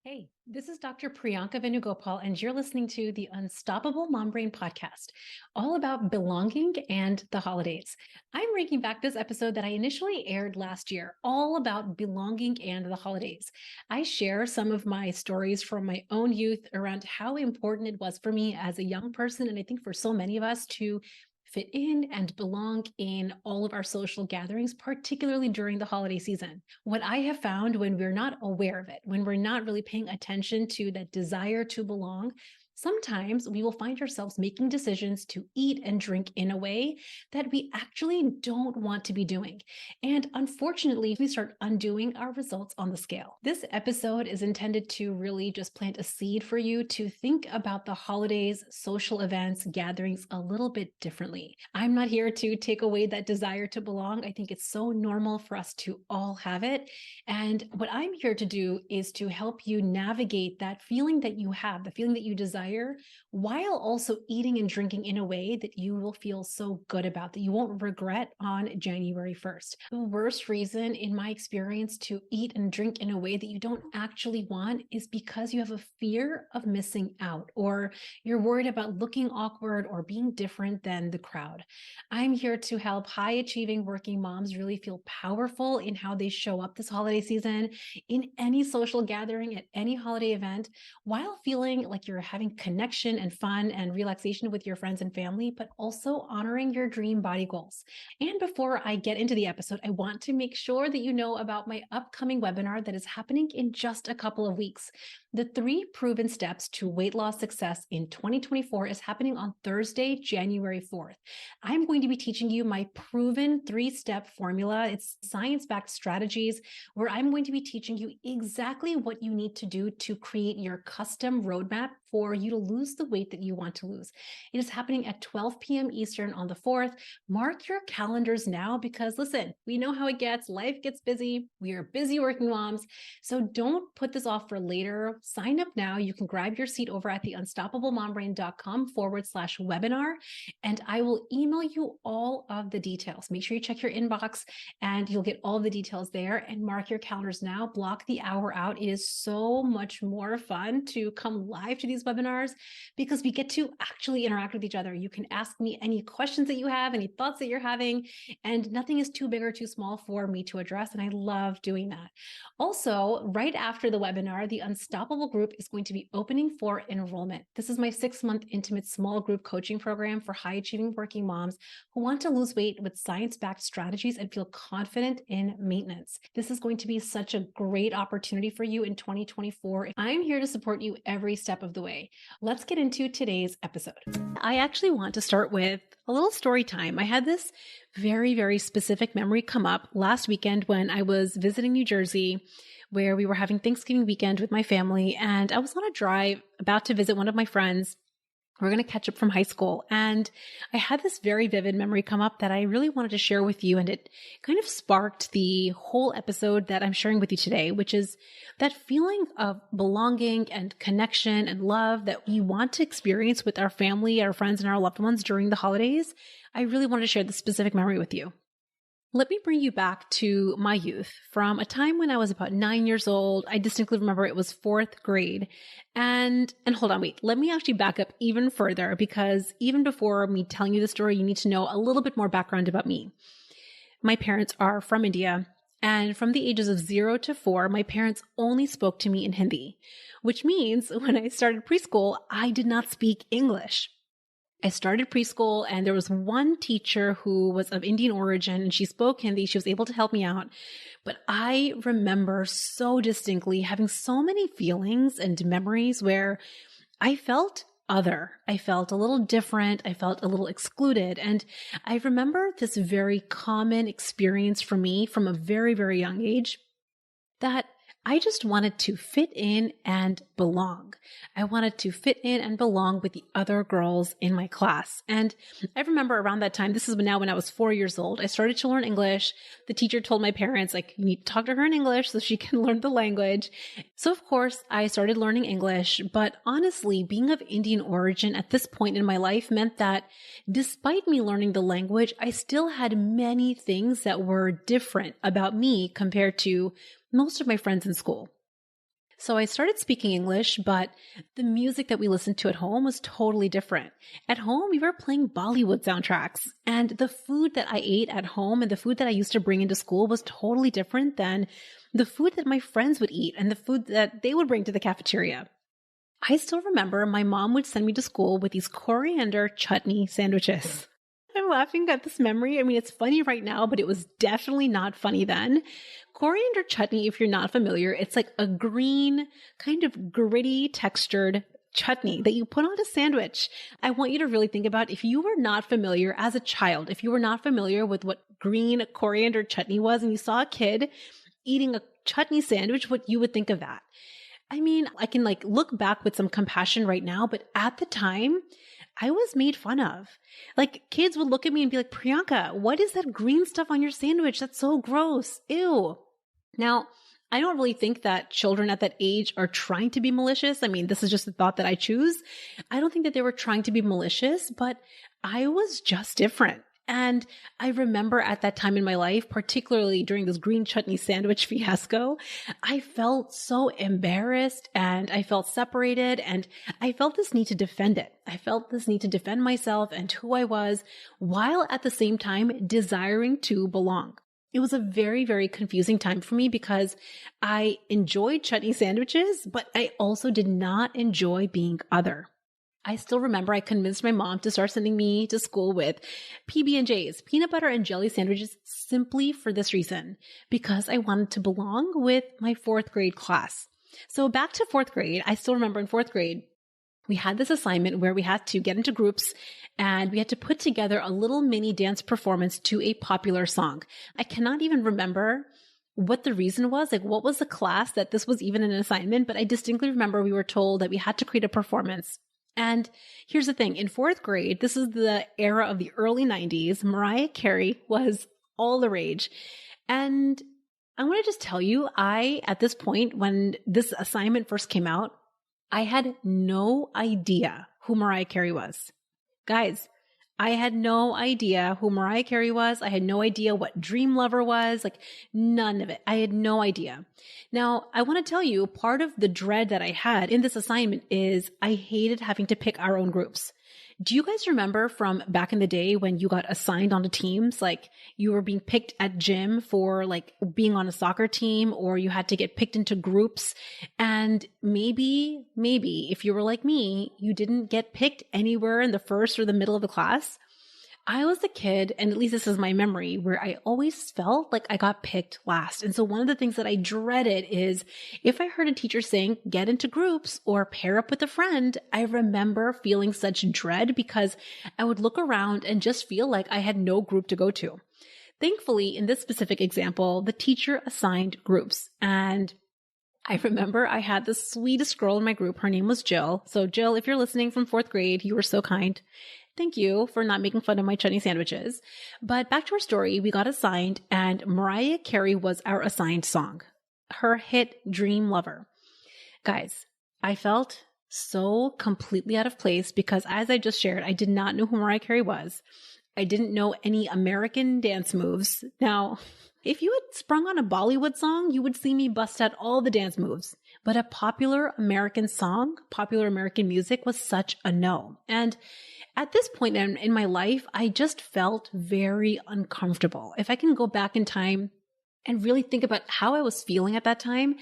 Hey, this is Dr. Priyanka Venugopal, and you're listening to the Unstoppable Mom Brain podcast, all about belonging and the holidays. I'm bringing back this episode that I initially aired last year, all about belonging and the holidays. I share some of my stories from my own youth around how important it was for me as a young person, and I think for so many of us to fit in and belong in all of our social gatherings, particularly during the holiday season. What I have found when we're not aware of it, when we're not really paying attention to that desire to belong, sometimes we will find ourselves making decisions to eat and drink in a way that we actually don't want to be doing. And unfortunately, we start undoing our results on the scale. This episode is intended to really just plant a seed for you to think about the holidays, social events, gatherings a little bit differently. I'm not here to take away that desire to belong. I think it's so normal for us to all have it. And what I'm here to do is to help you navigate that feeling that you have, the feeling that you desire, while also eating and drinking in a way that you will feel so good about, that you won't regret on January 1st. The worst reason, in my experience, to eat and drink in a way that you don't actually want is because you have a fear of missing out, or you're worried about looking awkward or being different than the crowd. I'm here to help high achieving working moms really feel powerful in how they show up this holiday season, in any social gathering, at any holiday event, while feeling like you're having connection and fun and relaxation with your friends and family, but also honoring your dream body goals. And before I get into the episode, I want to make sure that you know about my upcoming webinar that is happening in just a couple of weeks. The 3 proven steps to weight loss success in 2024 is happening on Thursday, January 4th. I'm going to be teaching you my proven 3-step formula. It's science-backed strategies where I'm going to be teaching you exactly what you need to do to create your custom roadmap for you to lose the weight that you want to lose. It is happening at 12 p.m. Eastern on the 4th. Mark your calendars now because listen, we know how it gets. Life gets busy. We are busy working moms. So don't put this off for later. Sign up now. You can grab your seat over at the unstoppablemombrain.com/webinar, and I will email you all of the details. Make sure you check your inbox and you'll get all the details there, and mark your calendars now. Block the hour out. It is so much more fun to come live to these webinars because we get to actually interact with each other. You can ask me any questions that you have, any thoughts that you're having, and nothing is too big or too small for me to address. And I love doing that. Also, right after the webinar, the Unstoppable group is going to be opening for enrollment. This is my 6-month intimate small group coaching program for high achieving working moms who want to lose weight with science-backed strategies and feel confident in maintenance. This is going to be such a great opportunity for you in 2024. I'm here to support you every step of the way. Let's get into today's episode. I actually want to start with a little story time. I had this very, very specific memory come up last weekend when I was visiting New Jersey, where we were having Thanksgiving weekend with my family, and I was on a drive about to visit one of my friends. We're going to catch up from high school. And I had this very vivid memory come up that I really wanted to share with you. And it kind of sparked the whole episode that I'm sharing with you today, which is that feeling of belonging and connection and love that we want to experience with our family, our friends, and our loved ones during the holidays. I really wanted to share this specific memory with you. Let me bring you back to my youth from a time when I was about 9 years old. I distinctly remember it was 4th grade. And hold on, wait, let me actually back up even further because even before me telling you the story, you need to know a little bit more background about me. My parents are from India, and from the ages of 0 to 4, my parents only spoke to me in Hindi, which means when I started preschool, I did not speak English. I started preschool and there was one teacher who was of Indian origin and she spoke Hindi. She was able to help me out. But I remember so distinctly having so many feelings and memories where I felt other. I felt a little different. I felt a little excluded. And I remember this very common experience for me from a very, very young age that I just wanted to fit in and belong. I wanted to fit in and belong with the other girls in my class. And I remember around that time, this is now when I was 4 years old, I started to learn English. The teacher told my parents, like, you need to talk to her in English so she can learn the language. So of course, I started learning English. But honestly, being of Indian origin at this point in my life meant that despite me learning the language, I still had many things that were different about me compared to most of my friends in school. So I started speaking English, but the music that we listened to at home was totally different. At home, we were playing Bollywood soundtracks, and the food that I ate at home and the food that I used to bring into school was totally different than the food that my friends would eat and the food that they would bring to the cafeteria. I still remember my mom would send me to school with these coriander chutney sandwiches. I'm laughing at this memory. I mean, it's funny right now, but it was definitely not funny then. Coriander chutney, if you're not familiar, it's like a green, kind of gritty textured chutney that you put on a sandwich. I want you to really think about if you were not familiar as a child, if you were not familiar with what green coriander chutney was and you saw a kid eating a chutney sandwich, what you would think of that. I mean, I can like look back with some compassion right now, but at the time, I was made fun of. Like kids would look at me and be like, Priyanka, what is that green stuff on your sandwich? That's so gross. Ew. Now, I don't really think that children at that age are trying to be malicious. I mean, this is just a thought that I choose. I don't think that they were trying to be malicious, but I was just different. And I remember at that time in my life, particularly during this green chutney sandwich fiasco, I felt so embarrassed and I felt separated and I felt this need to defend it. I felt this need to defend myself and who I was while at the same time desiring to belong. It was a very, very confusing time for me because I enjoyed chutney sandwiches, but I also did not enjoy being other. I still remember I convinced my mom to start sending me to school with PB&J's, peanut butter and jelly sandwiches, simply for this reason, because I wanted to belong with my fourth grade class. So back to fourth grade, I still remember in fourth grade, we had this assignment where we had to get into groups and we had to put together a little mini dance performance to a popular song. I cannot even remember what the reason was, like what was the class that this was even an assignment, but I distinctly remember we were told that we had to create a performance. And here's the thing, in fourth grade, this is the era of the early 90s, Mariah Carey was all the rage. And I want to just tell you, at this point, when this assignment first came out, I had no idea who Mariah Carey was. Guys, I had no idea who Mariah Carey was. I had no idea what Dream Lover was, like none of it. I had no idea. Now, I want to tell you, part of the dread that I had in this assignment is I hated having to pick our own groups. Do you guys remember from back in the day when you got assigned onto teams, like you were being picked at gym for like being on a soccer team, or you had to get picked into groups? And maybe if you were like me, you didn't get picked anywhere in the first or the middle of the class. I was the kid, and at least this is my memory, where I always felt like I got picked last. And so one of the things that I dreaded is if I heard a teacher saying, get into groups or pair up with a friend, I remember feeling such dread because I would look around and just feel like I had no group to go to. Thankfully, in this specific example, the teacher assigned groups, and I remember I had the sweetest girl in my group. Her name was Jill. So Jill, if you're listening from fourth grade, you were so kind. Thank you for not making fun of my chutney sandwiches. But back to our story, we got assigned and Mariah Carey was our assigned song, her hit Dream Lover. Guys, I felt so completely out of place because as I just shared, I did not know who Mariah Carey was. I didn't know any American dance moves. Now, if you had sprung on a Bollywood song, you would see me bust out all the dance moves. But a popular American song, popular American music was such a no. And at this point in my life, I just felt very uncomfortable. If I can go back in time and really think about how I was feeling at that time,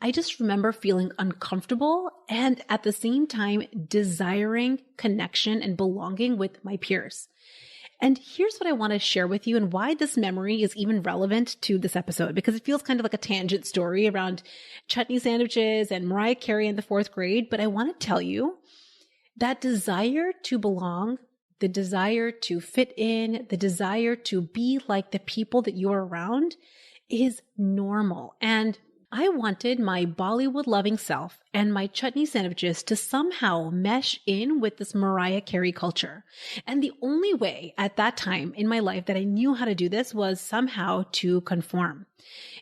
I just remember feeling uncomfortable and at the same time desiring connection and belonging with my peers. And here's what I want to share with you and why this memory is even relevant to this episode, because it feels kind of like a tangent story around chutney sandwiches and Mariah Carey in the fourth grade. But I want to tell you that desire to belong, the desire to fit in, the desire to be like the people that you're around is normal. And I wanted my Bollywood loving self and my chutney sandwiches to somehow mesh in with this Mariah Carey culture. And the only way at that time in my life that I knew how to do this was somehow to conform.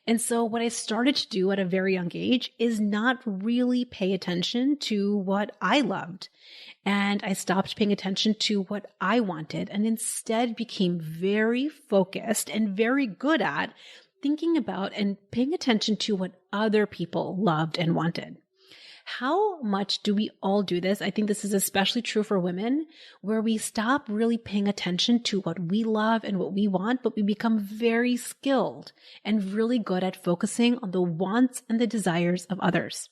And so what I started to do at a very young age is not really pay attention to what I loved. And I stopped paying attention to what I wanted and instead became very focused and very good at thinking about and paying attention to what other people loved and wanted. How much do we all do this? I think this is especially true for women, where we stop really paying attention to what we love and what we want, but we become very skilled and really good at focusing on the wants and the desires of others.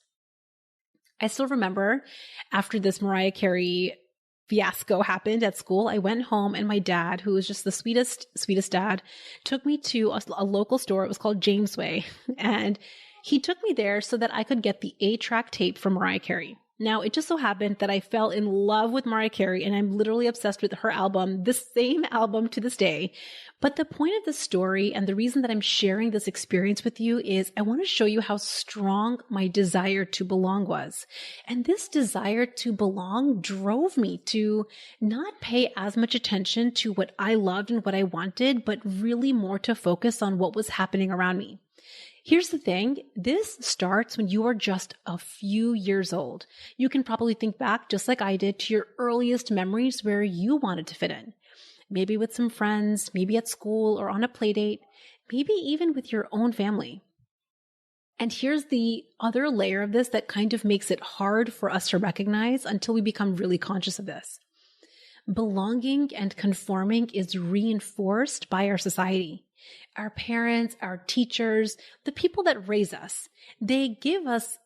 I still remember after this Mariah Carey fiasco happened at school, I went home and my dad, who was just the sweetest dad, took me to a local store. It was called Jamesway. And he took me there so that I could get the 8-track tape from Mariah Carey. Now, it just so happened that I fell in love with Mariah Carey and I'm literally obsessed with her album, the same album to this day. But the point of the story and the reason that I'm sharing this experience with you is I want to show you how strong my desire to belong was. And this desire to belong drove me to not pay as much attention to what I loved and what I wanted, but really more to focus on what was happening around me. Here's the thing. This starts when you are just a few years old. You can probably think back, just like I did, to your earliest memories where you wanted to fit in. Maybe with some friends, maybe at school or on a play date, maybe even with your own family. And here's the other layer of this that kind of makes it hard for us to recognize until we become really conscious of this. Belonging and conforming is reinforced by our society. Our parents, our teachers, the people that raise us, they give us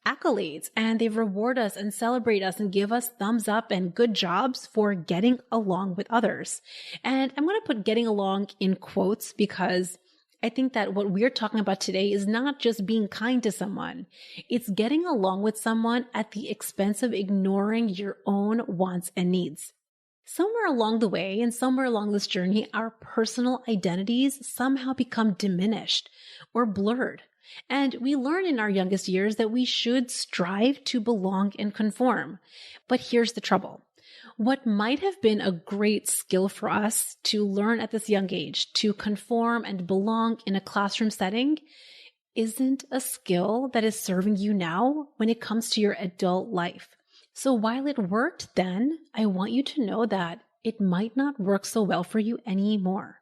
accolades and they reward us and celebrate us and give us thumbs up and good jobs for getting along with others. And I'm going to put getting along in quotes because I think that what we're talking about today is not just being kind to someone. It's getting along with someone at the expense of ignoring your own wants and needs. Somewhere along the way and somewhere along this journey, our personal identities somehow become diminished or blurred. And we learn in our youngest years that we should strive to belong and conform. But here's the trouble. What might have been a great skill for us to learn at this young age, to conform and belong in a classroom setting, isn't a skill that is serving you now when it comes to your adult life. So while it worked then, I want you to know that it might not work so well for you anymore.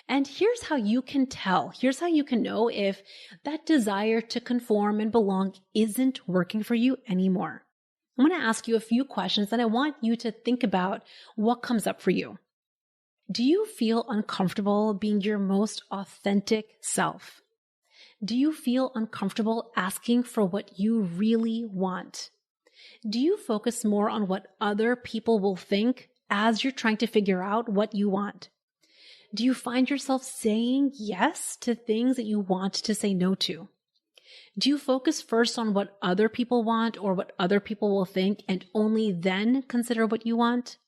And here's how you can tell. Here's how you can know if that desire to conform and belong isn't working for you anymore. I'm going to ask you a few questions and I want you to think about what comes up for you. Do you feel uncomfortable being your most authentic self? Do you feel uncomfortable asking for what you really want? Do you focus more on what other people will think as you're trying to figure out what you want? Do you find yourself saying yes to things that you want to say no to? Do you focus first on what other people want or what other people will think and only then consider what you want?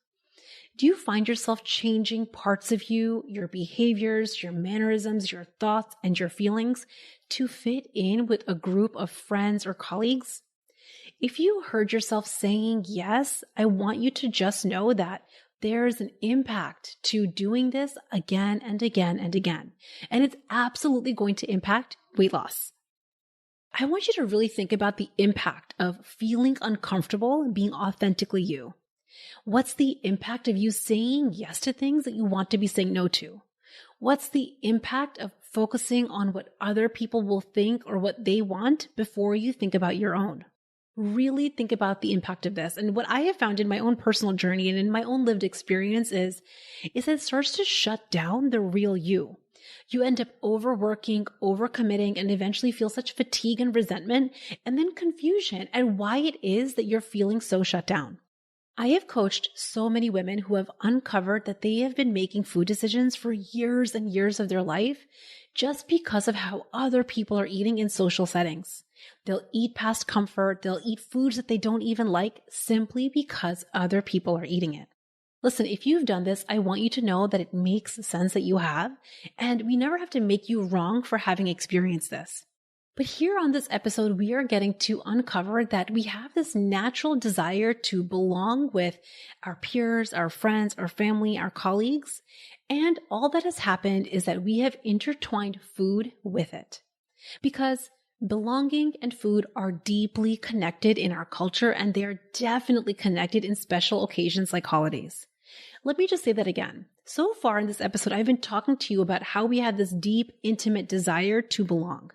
Do you find yourself changing parts of you, your behaviors, your mannerisms, your thoughts, and your feelings to fit in with a group of friends or colleagues? If you heard yourself saying yes, I want you to just know that there's an impact to doing this again and again and again. And it's absolutely going to impact weight loss. I want you to really think about the impact of feeling uncomfortable and being authentically you. What's the impact of you saying yes to things that you want to be saying no to? What's the impact of focusing on what other people will think or what they want before you think about your own? Really think about the impact of this. And what I have found in my own personal journey and in my own lived experience is that it starts to shut down the real you. You end up overworking, overcommitting, and eventually feel such fatigue and resentment and then confusion at why it is that you're feeling so shut down. I have coached so many women who have uncovered that they have been making food decisions for years and years of their life just because of how other people are eating in social settings. They'll eat past comfort. They'll eat foods that they don't even like simply because other people are eating it. Listen, if you've done this, I want you to know that it makes sense that you have, and we never have to make you wrong for having experienced this. But here on this episode, we are getting to uncover that we have this natural desire to belong with our peers, our friends, our family, our colleagues, and all that has happened is that we have intertwined food with it. Because belonging and food are deeply connected in our culture, and they are definitely connected in special occasions like holidays. Let me just say that again. So far in this episode, I've been talking to you about how we have this deep, intimate desire to belong.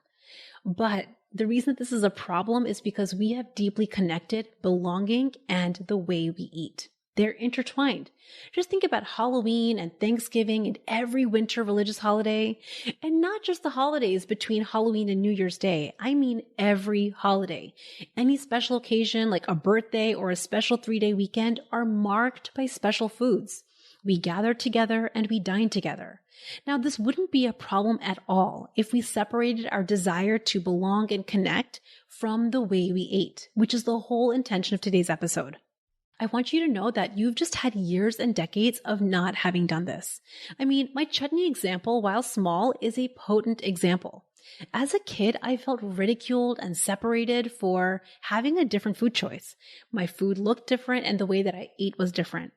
But The reason that this is a problem is because we have deeply connected belonging and the way we eat. They're intertwined. Just think about Halloween and Thanksgiving and every winter religious holiday, and not just the holidays between Halloween and New Year's Day. I mean every holiday. Any special occasion like a birthday or a special 3-day weekend are marked by special foods. We gather together and we dine together. Now, this wouldn't be a problem at all if we separated our desire to belong and connect from the way we ate, which is the whole intention of today's episode. I want you to know that you've just had years and decades of not having done this. I mean, my chutney example, while small, is a potent example. As a kid, I felt ridiculed and separated for having a different food choice. My food looked different and the way that I ate was different.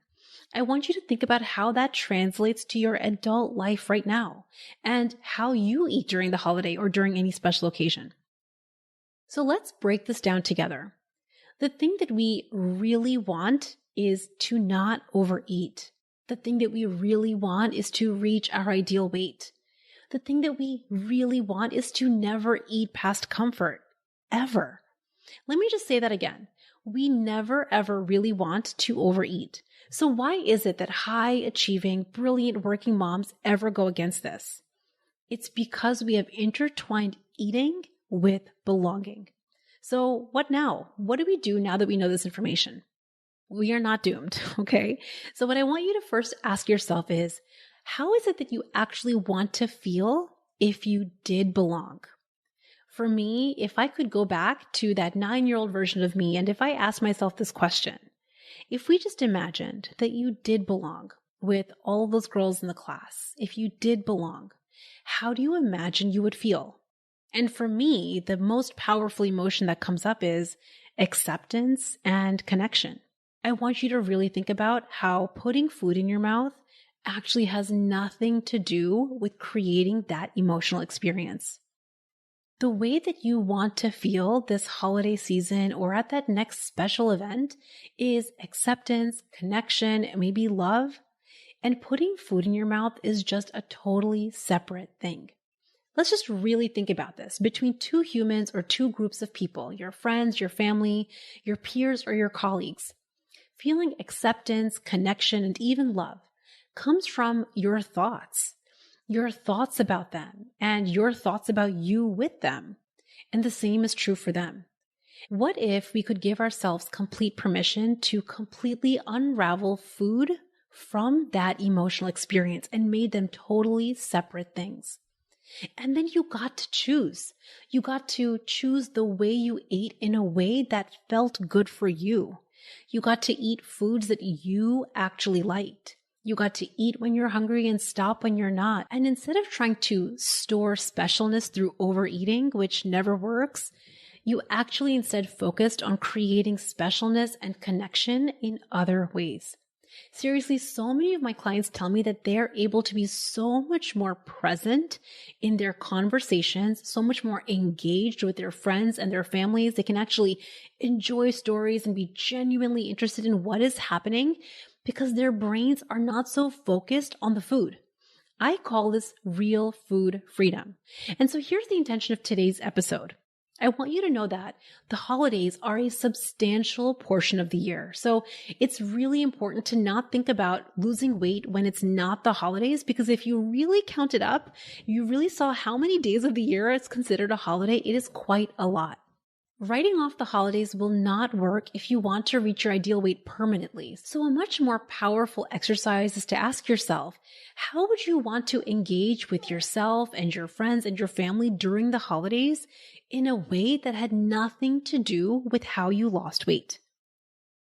I want you to think about how that translates to your adult life right now and how you eat during the holiday or during any special occasion. So let's break this down together. The thing that we really want is to not overeat. The thing that we really want is to reach our ideal weight. The thing that we really want is to never eat past comfort, ever. Let me just say that again. We never ever really want to overeat. So why is it that high achieving, brilliant working moms ever go against this? It's because we have intertwined eating with belonging. So what now? What do we do now that we know this information? We are not doomed, okay? So what I want you to first ask yourself is, how is it that you actually want to feel if you did belong? For me, if I could go back to that 9-year-old version of me, and if I asked myself this question, if we just imagined that you did belong with all of those girls in the class, if you did belong, how do you imagine you would feel? And for me, the most powerful emotion that comes up is acceptance and connection. I want you to really think about how putting food in your mouth actually has nothing to do with creating that emotional experience. The way that you want to feel this holiday season or at that next special event is acceptance, connection, and maybe love. And putting food in your mouth is just a totally separate thing. Let's just really think about this. Between two humans or two groups of people, your friends, your family, your peers, or your colleagues, feeling acceptance, connection, and even love comes from your thoughts about them, and your thoughts about you with them. And the same is true for them. What if we could give ourselves complete permission to completely unravel food from that emotional experience and made them totally separate things? And then you got to choose. You got to choose the way you ate in a way that felt good for you. You got to eat foods that you actually liked. You got to eat when you're hungry and stop when you're not. And instead of trying to store specialness through overeating, which never works, you actually instead focused on creating specialness and connection in other ways. Seriously, so many of my clients tell me that they're able to be so much more present in their conversations, so much more engaged with their friends and their families. They can actually enjoy stories and be genuinely interested in what is happening because their brains are not so focused on the food. I call this real food freedom. And so here's the intention of today's episode. I want you to know that the holidays are a substantial portion of the year. So it's really important to not think about losing weight when it's not the holidays, because if you really count it up, you really saw how many days of the year it's considered a holiday. It is quite a lot. Writing off the holidays will not work if you want to reach your ideal weight permanently. So a much more powerful exercise is to ask yourself, how would you want to engage with yourself and your friends and your family during the holidays in a way that had nothing to do with how you lost weight?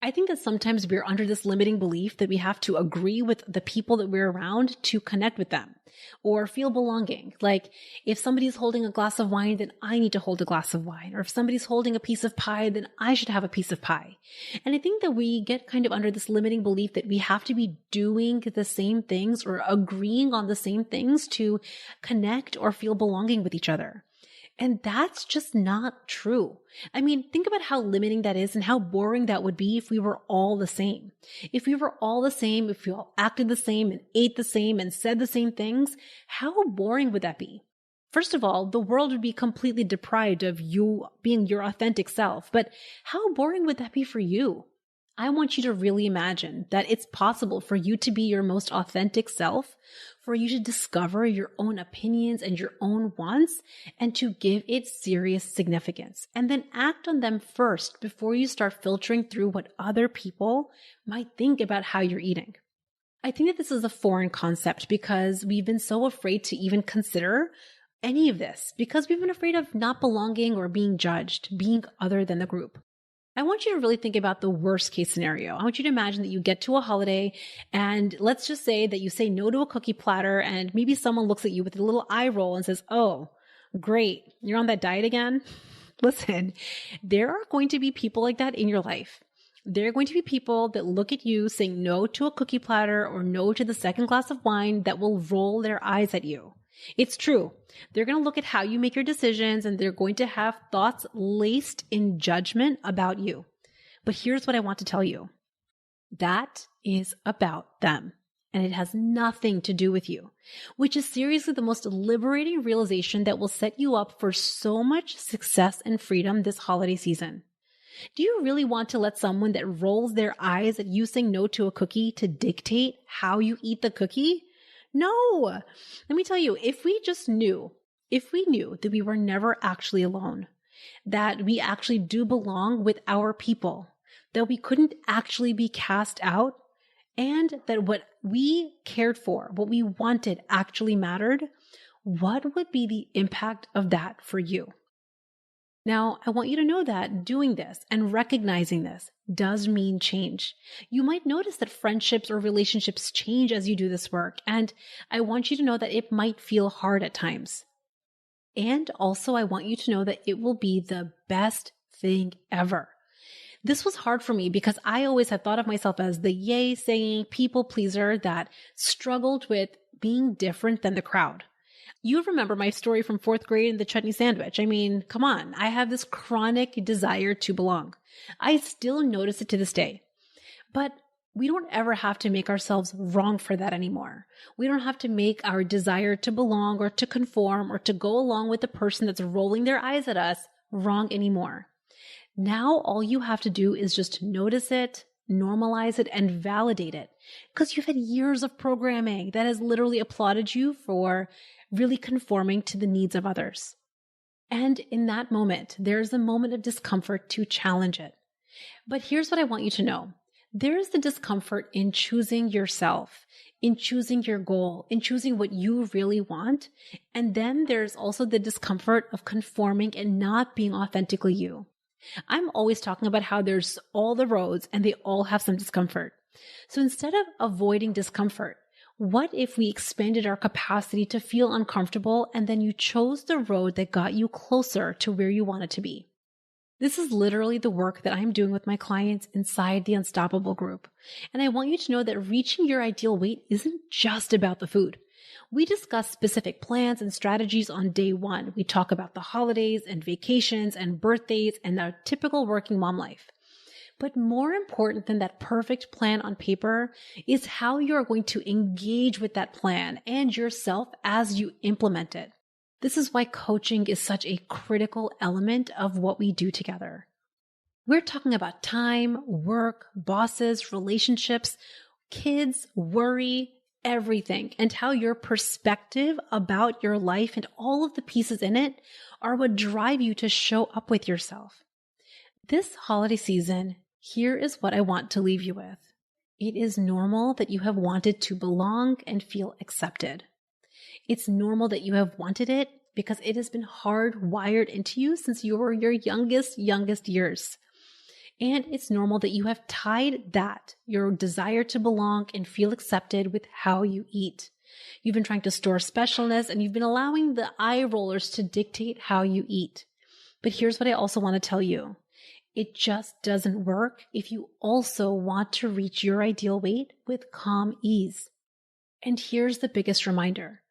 I think that sometimes we're under this limiting belief that we have to agree with the people that we're around to connect with them or feel belonging. Like if somebody's holding a glass of wine, then I need to hold a glass of wine. Or if somebody's holding a piece of pie, then I should have a piece of pie. And I think that we get kind of under this limiting belief that we have to be doing the same things or agreeing on the same things to connect or feel belonging with each other. And that's just not true. I mean, think about how limiting that is and how boring that would be if we were all the same. If we were all the same, if we all acted the same and ate the same and said the same things, how boring would that be? First of all, the world would be completely deprived of you being your authentic self. But how boring would that be for you? I want you to really imagine that it's possible for you to be your most authentic self, for you to discover your own opinions and your own wants, and to give it serious significance. And then act on them first before you start filtering through what other people might think about how you're eating. I think that this is a foreign concept because we've been so afraid to even consider any of this because we've been afraid of not belonging or being judged, being other than the group. I want you to really think about the worst case scenario. I want you to imagine that you get to a holiday and let's just say that you say no to a cookie platter and maybe someone looks at you with a little eye roll and says, "Oh, great, you're on that diet again?" Listen, there are going to be people like that in your life. There are going to be people that look at you saying no to a cookie platter or no to the second glass of wine that will roll their eyes at you. It's true. They're going to look at how you make your decisions and they're going to have thoughts laced in judgment about you. But here's what I want to tell you. That is about them. And it has nothing to do with you, which is seriously the most liberating realization that will set you up for so much success and freedom this holiday season. Do you really want to let someone that rolls their eyes at you saying no to a cookie to dictate how you eat the cookie? No. Let me tell you, if we knew that we were never actually alone, that we actually do belong with our people, that we couldn't actually be cast out, and that what we cared for, what we wanted actually mattered, what would be the impact of that for you? Now, I want you to know that doing this and recognizing this does mean change. You might notice that friendships or relationships change as you do this work, and I want you to know that it might feel hard at times. And also, I want you to know that it will be the best thing ever. This was hard for me because I always had thought of myself as the yay-saying people pleaser that struggled with being different than the crowd. You remember my story from 4th grade and the chutney sandwich. I mean, come on. I have this chronic desire to belong. I still notice it to this day. But we don't ever have to make ourselves wrong for that anymore. We don't have to make our desire to belong or to conform or to go along with the person that's rolling their eyes at us wrong anymore. Now, all you have to do is just notice it, normalize it, and validate it. Because you've had years of programming that has literally applauded you for really conforming to the needs of others. And in that moment, there's a moment of discomfort to challenge it. But here's what I want you to know. There's the discomfort in choosing yourself, in choosing your goal, in choosing what you really want. And then there's also the discomfort of conforming and not being authentically you. I'm always talking about how there's all the roads and they all have some discomfort. So instead of avoiding discomfort, what if we expanded our capacity to feel uncomfortable and then you chose the road that got you closer to where you wanted to be? This is literally the work that I'm doing with my clients inside the Unstoppable group. And I want you to know that reaching your ideal weight isn't just about the food. We discuss specific plans and strategies on day one. We talk about the holidays and vacations and birthdays and our typical working mom life. But more important than that perfect plan on paper is how you're going to engage with that plan and yourself as you implement it. This is why coaching is such a critical element of what we do together. We're talking about time, work, bosses, relationships, kids, worry, everything, and how your perspective about your life and all of the pieces in it are what drive you to show up with yourself. This holiday season, here is what I want to leave you with. It is normal that you have wanted to belong and feel accepted. It's normal that you have wanted it because it has been hardwired into you since you were your youngest years. And it's normal that you have tied that, your desire to belong and feel accepted, with how you eat. You've been trying to store specialness and you've been allowing the eye rollers to dictate how you eat. But here's what I also want to tell you. It just doesn't work if you also want to reach your ideal weight with calm ease. And here's the biggest reminder.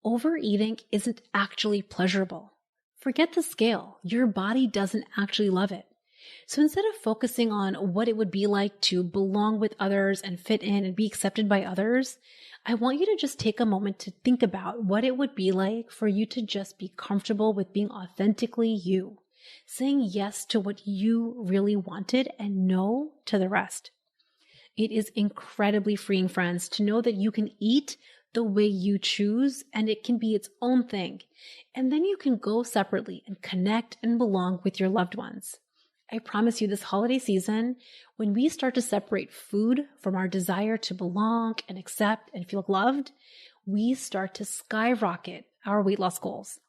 Overeating isn't actually pleasurable. Forget the scale. Your body doesn't actually love it. So instead of focusing on what it would be like to belong with others and fit in and be accepted by others, I want you to just take a moment to think about what it would be like for you to just be comfortable with being authentically you, saying yes to what you really wanted and no to the rest. It is incredibly freeing, friends, to know that you can eat the way you choose and it can be its own thing. And then you can go separately and connect and belong with your loved ones. I promise you this holiday season, when we start to separate food from our desire to belong and accept and feel loved, we start to skyrocket our weight loss goals.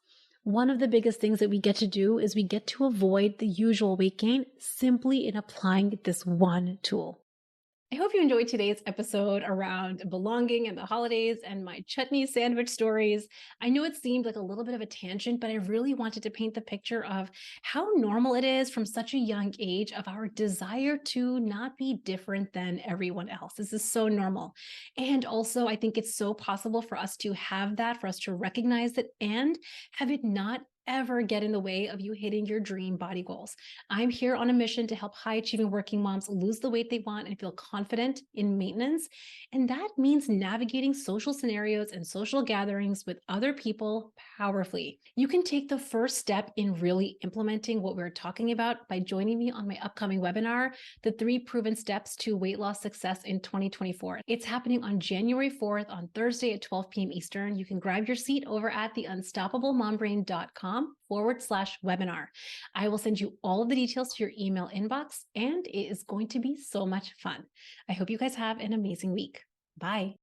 One of the biggest things that we get to do is we get to avoid the usual weight gain simply in applying this one tool. I hope you enjoyed today's episode around belonging and the holidays and my chutney sandwich stories. I know it seemed like a little bit of a tangent, but I really wanted to paint the picture of how normal it is from such a young age of our desire to not be different than everyone else. This is so normal. And also, I think it's so possible for us to have that, for us to recognize it and have it not ever get in the way of you hitting your dream body goals. I'm here on a mission to help high achieving working moms lose the weight they want and feel confident in maintenance. And that means navigating social scenarios and social gatherings with other people powerfully. You can take the first step in really implementing what we're talking about by joining me on my upcoming webinar, The 3 Proven Steps to Weight Loss Success in 2024. It's happening on January 4th on Thursday at 12 p.m. Eastern. You can grab your seat over at theunstoppablemombrain.com/webinar. I will send you all of the details to your email inbox, and it is going to be so much fun. I hope you guys have an amazing week. Bye.